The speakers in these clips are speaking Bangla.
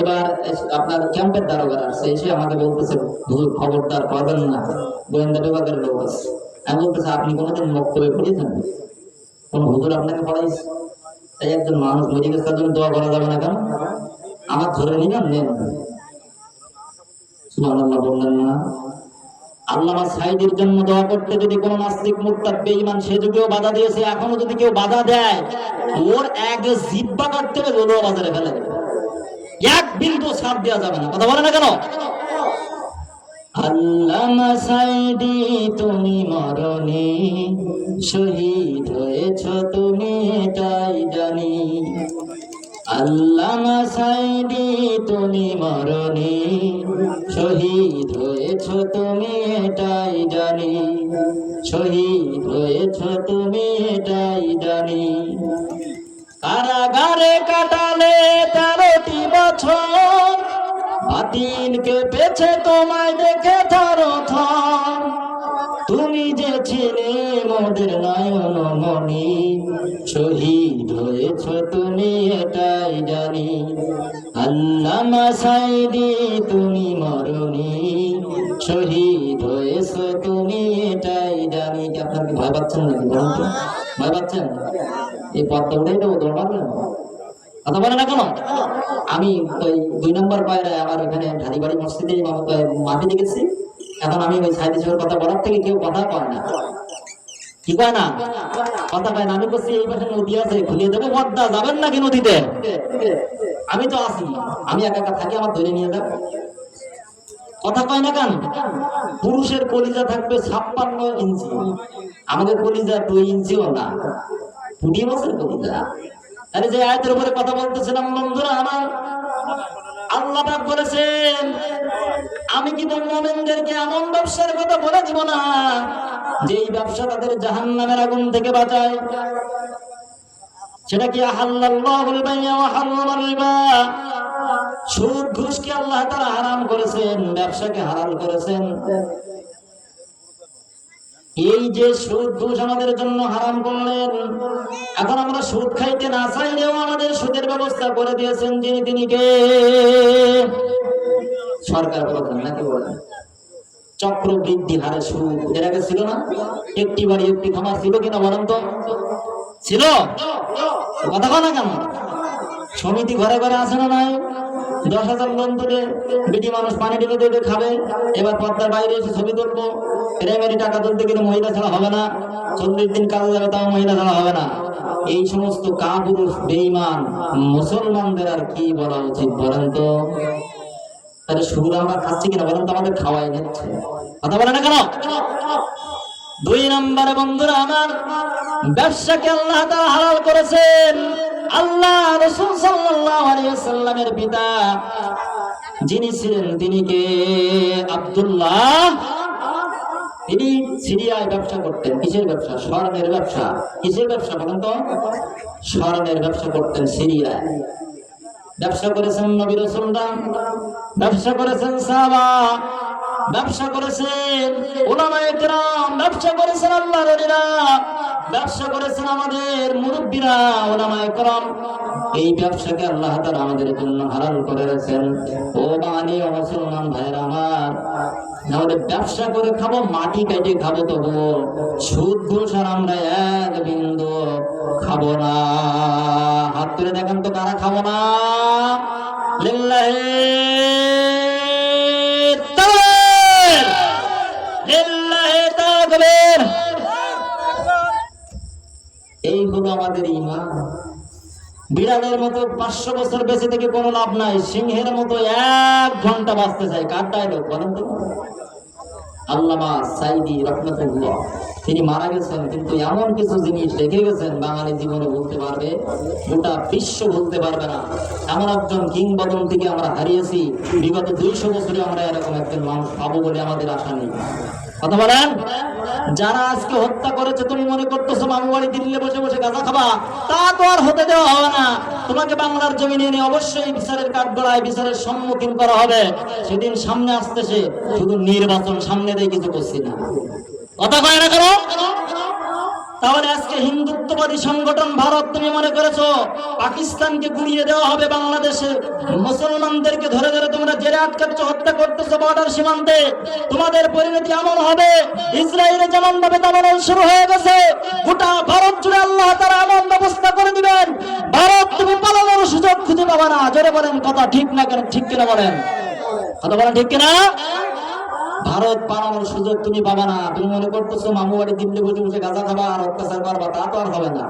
এবার আপনার ক্যাম্পের দারোগা আসছে, এসে আমাকে বলতেছে হুজুর খবরদার করবেন না, গোয়েন্দা বিভাগের লোক আছে। আমি বলতেছে আপনি কোনোদিন বক্তব্য পড়িয়েছেন? কোন হুজুর আপনাকে পড়াইছে? তাই একজন মানুষ মরে গেছে, তার জন্য দোয়া করা যাবে না কেন? আমার ধরে নিলাম, নেন। সুবহানাল্লাহ বললেন না? আল্লামা সাঈদীর জন্য দোয়া করতে যদি কোন নাস্তিক মুরতাদ বেঈমান সে যুগেও বাধা দিয়েছে, এখনো যদি কেউ বাধা দেয়, ওর এক জিহ্বা কাটতে হবে, ওর বাজারে ফেলে দেবে, এক বিন্দু ছাড় দেওয়া যাবে না। কথা বলে না কেন? আল্লামা সাঈদী তুমি মরণি, শহীদ হয়েছ তুমি এটাই জানি। আল্লামা সাঈদী তুমি মরণি, শহীদ হয়েছ তুমি এটাই জানি। শহীদ হয়েছ তুমি এটাই জানি। কারাগারে কাটালে 13টি বছর, বাতিলকে পেছে তোমায় দেখে থরথর। তুমি যে ছিলে মোদের নয়ন মনি, শহীদ হয়েছ তুমি এটাই জানি। আল্লামা সাঈদী তুমি মরণি, শহীদ হয়েছ তুমি এটাই জানি। কি আপনার কি ভয় পাচ্ছেন নাকি? বলুন তো, ভয় পাচ্ছেন? এই পথটা উঠেই দেবো, দৌড় মারবেন? কথা বলে না কেন? আমি ওই 2 নম্বর পায়রা আমার এখানে ঢালিবাড়ি মসজিদে মাটি দেখেছি। এখন আমি ওই সাইদি সাহেবের কথা বলার থেকে কেউ কথা কয় না, কি কয় না, কথা কয় না। আমি বলছি এই পাশে নদী আছে, খুলিয়ে দেবো, পদ্মা যাবেন নাকি নদীতে? আমি তো আছি, আমি একা একা থাকি, আমার ধরে নিয়ে যাবে। কথা কয় না কেন? পুরুষের কলিজা থাকবে 56 ইঞ্চি, আমাদের কলিজা 2 ইঞ্চিও না, 20 বছর কলিজা। আরে যে আয়াতের উপরে কথা বলতেছিলাম বন্ধুরা আমার, আল্লাহ পাক বলেছেন আমি কি মুমিনদেরকে এমন ব্যবসার কথা বলে দিব না যেই ব্যবসা তাদের জাহান্নামের আগুন থেকে বাঁচায়। সেটা কি? আহাল্লাল্লাহুল বাই'a ওয়া হারামার রিবা। সুদ ঘুষকে আল্লাহ তাআলা হারাম করেছেন, ব্যবসাকে হালাল করেছেন। এই যে সুদ ঘুষ আমাদের জন্য হারাম করলেন, এখন আমরা সুদ খাইতে না চাইলেও আমাদের সুদের ব্যবস্থা করে দিয়েছেন যিনি, তিনি কে? সরকার প্রধান, নাকি বলেন? চক্রবৃদ্ধি হারে সুদ এর আগে ছিল না? একটি বাড়ি একটি খামার ছিল কিনা বলেন তো? ছিল? কথা বলে না কেন? সমিতি ঘরে ঘরে আছে না নাই? 10,000 লোন তুলে বিটি মানুষ পানি ঢেলে দেবে, খাবে। এবার পর্দার বাইরে এসে ছবি তুলবো, প্রেমেরই টাকা তুলতে গেলে মহিলা ছাড়া হবে না, 40 দিন কাজে যাবে তাও মহিলা ছাড়া হবে না। এই সমস্ত কাপুরুষ বেঈমান মুসলমানদের আর কি বলা উচিত বলেন তো? তাহলে সুদ আমরা খাচ্ছি কিনা বলেন তো? আমাদের খাওয়াই নিচ্ছে। কথা বলে না কেন? 2 নম্বরে বন্ধুরা আমার, ব্যবসাকে আল্লাহ তাআলা হালাল করেছেন। আল্লাহ রাসূল সাল্লাল্লাহু আলাইহি ওয়াসাল্লামের পিতা যিনি ছিলেন তিনি কে? আব্দুল্লাহ। তিনি সিরিয়ায় ব্যবসা করতেন। কিসের ব্যবসা? স্বর্ণের ব্যবসা। কিসের ব্যবসা বলেন তো? স্বর্ণের ব্যবসা করতেন সিরিয়ায়। ব্যবসা করেছেন নবী রাসূলরা, ব্যবসা করেছেন সাহাবা, ব্যবসা করেছেন উলামায়ে কেরাম, ব্যবসা করেছেন আল্লাহর ওলিরা, ব্যবসা করেছেন আমাদের মুরব্বীরা উলামায়ে কেরাম। এই ব্যবসাকে আল্লাহ তাআলা আমাদের জন্য হালাল করে রেখেছেন। ও বাঙালি ও মুসলমান ভাইরা আমার, আমাদের ব্যবসা করে খাবো, মাটি কেটে খাবো, তবু সুদ ঘুষ আর আমরা এক বিন্দু খাবো না। হাত তুলে দেখেন তো কারা খাবো না? লিল্লাহি তাকবীর, লিল্লাহি তাকবীর। এই হলো আমাদের ঈমান। বিড়ালের মতো 500 বছর বেঁচে থেকে কোনো লাভ নাই, সিংহের মতো 1 ঘন্টা বাঁচতে চাই। কার ডায়লগ বলেন তো? আল্লামা সাঈদী রাহমাতুল্লাহ, তিনি মারা গেছেন, কিন্তু এমন কিছু জিনিস রেখে গেছেন বাঙালি জীবনে বলতে পারবে, গোটা বিশ্ব বলতে পারবে না। এমন একজন কিংবদন্তিকে আমরা হারিয়েছি। বিগত 200 বছরে আমরা এরকম একজন মানুষ পাবো বলে আমাদের আশা নেই। কথা বলেন? যারা আজকে হত্যা করেছে, তুমি মনে করতেছো মামু বাড়ি দিল্লি বসে বসে গাঁজা খাবা? তা তো আর হতে দেওয়া হবে না। তোমাকে বাংলার জমিনে এনে অবশ্যই বিচারের কাঠগড়ায় বিচারের সম্মুখীন করা হবে। সেদিন সামনে আসতেছে, শুধু নির্বাচন সামনে দিয়ে কিছু করছি না। কথা কয় না কেন? তাহলে আজকে হিন্দুত্ববাদী সংগঠন ভারত তুমি মনে করেছো পাকিস্তানকে গুড়িয়ে দেওয়া হবে বাংলাদেশে মুসলমানদেরকে ধরে ধরে তোমরা জেলে আটকাচ্ছ, হত্যা করতেছো বর্ডার সীমান্তে। তোমাদের পরিণতি এমন হবে ইসরায়েলে যেমন ভাবে দমন শুরু হয়ে গেছে, গোটা ভারত জুড়ে আল্লাহ তাআলা এমন ব্যবস্থা করে দিবেন, ভারত তুমি পালানোর সুযোগ খুঁজে পাবে না। জোরে বলেন কথা ঠিক না কেন, ঠিক কিনা বলেন, কথা বলেন ঠিক কিনা? ভারত পালানোর সুযোগ তুমি পাবা না। তুমি মনে করতেছো মামু বাড়ি দিল্লি বসে বসে গাঁজা খাবা আর অত্যাচার করবা, তা তো আর হবে না।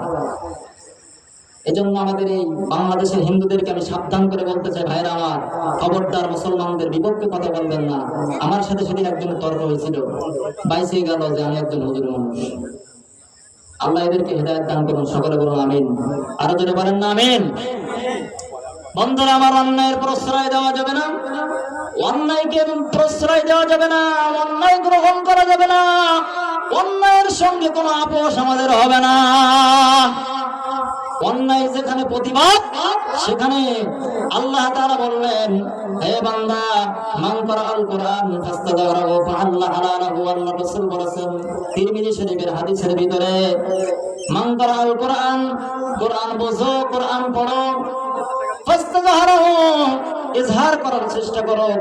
এজন্য আমাদের এই বাংলাদেশের হিন্দুদেরকে আমি সাবধান করে বলতে চাই, ভাইরা আমার, খবরদার মুসলমানদের বিপক্ষে কথা বলবেন না। আমার সাথে সেদিন একজনের তর্ক হয়েছিল, বাইসে গেল যে আমি একজন হুজুর মানুষ। আল্লাহ এদেরকে হিদায়াত দান করুন, সকলে বলুন আমিন। আরো জোরে বলেন না আমিন। বন্ধুরা আমার, অন্যায়ের প্রশ্রয় দেওয়া যাবে না, অন্যায়কে প্রশ্রয় দেওয়া যাবে না, অন্যায় গ্রহণ করা যাবে না, অন্যায়ের সঙ্গে কোনো আপোষ আমাদের হবে না। অন্যায় যেখানে প্রতিবাদ, সেখানে আল্লাহ তাআলা বললেন, হে বান্দা, মান ক্বারাআল কুরআন ফাস্তাযারাহু ফাআল্লাহ আলাহু। আল্লাহ রাসূল বলেছেন তিরমিজি শরীফের হাদিসের ভিতরে, মান ক্বারাআল কুরআন, কুরআন বোঝো, কুরআন পড়ো, ফাস্তাযারাহু, ইজহার করার চেষ্টা করো।